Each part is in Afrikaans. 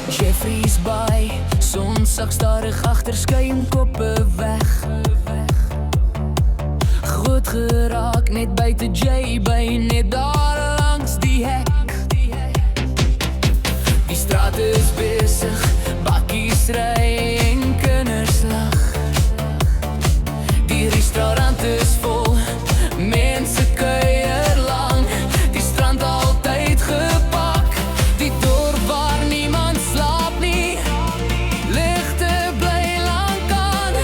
Jeffreys Bay, son sak stadig agter skuimkoppe weg. Groot geraak net buite J-Bay, net daar langs die hek. Die straat is besig, bakkies ry en kinders lag. Die restaurant is vol, mense kuier lang. Die strand altyd gepak, die dorp waar niemand slaap nie. Ligte bly lank aan,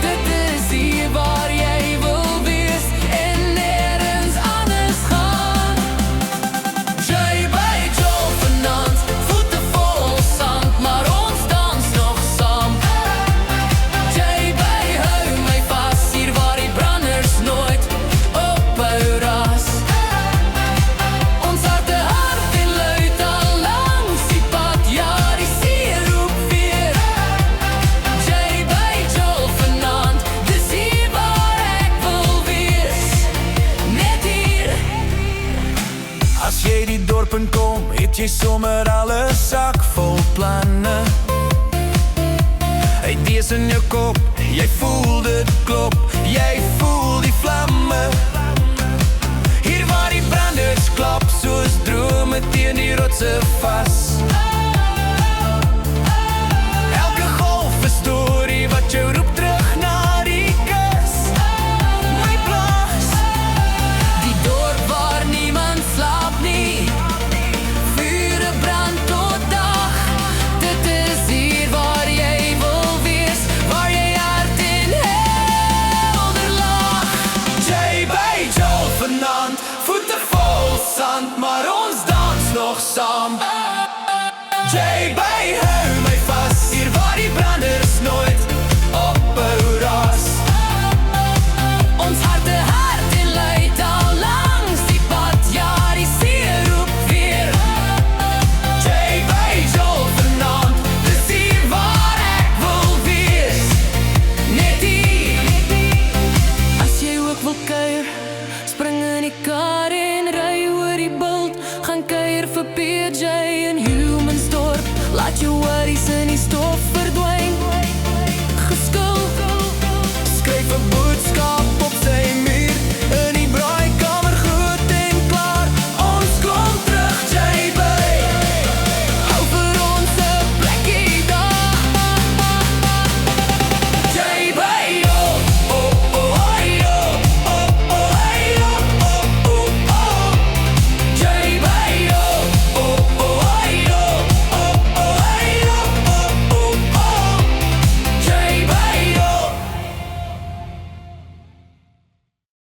dit is hier waar jy wil wees en nergens anders gaan. J-Bay Joe vanaand, voete vol sand, maar ons dans nog saam. J-Bay hou my vas, hier waar die branders nooit ophou ras. Ons harte hard en luid al langs die pad, ja die see roep weer. J-Bay Joe vanaand, dis hier waar ek wil wees, net hier. As jy die dorp in kom, het jy sommer alle sak vol planne. Idees in jou kop, jy voel dit klop, jy voel die vlamme. Hier waar die branders klap, soos drome teen die rotse vas. Elke golf 'n storie wat jou roep terug na die kus. My plaas, Die dorp waar niemand slaap nie, vure brand tot dag. Dit is hier waar jy wil wees, waar jy hart en helder lag. J-Bay Joe vanaand, voete vol sand, maar ons dans nog saam. J-Bay hou my vas, hier waar die branders nooit ophou ras. Ons harte hard en luid al langs die pad, ja die see roep weer. J-Bay Joe vanaand, dis hier waar ek wil wees, Net hier. As jy ook wil kuier, spring in die kar en ry oor die bult. Gaan kuier vir PJ in Humansdorp, laat jou worries in die stof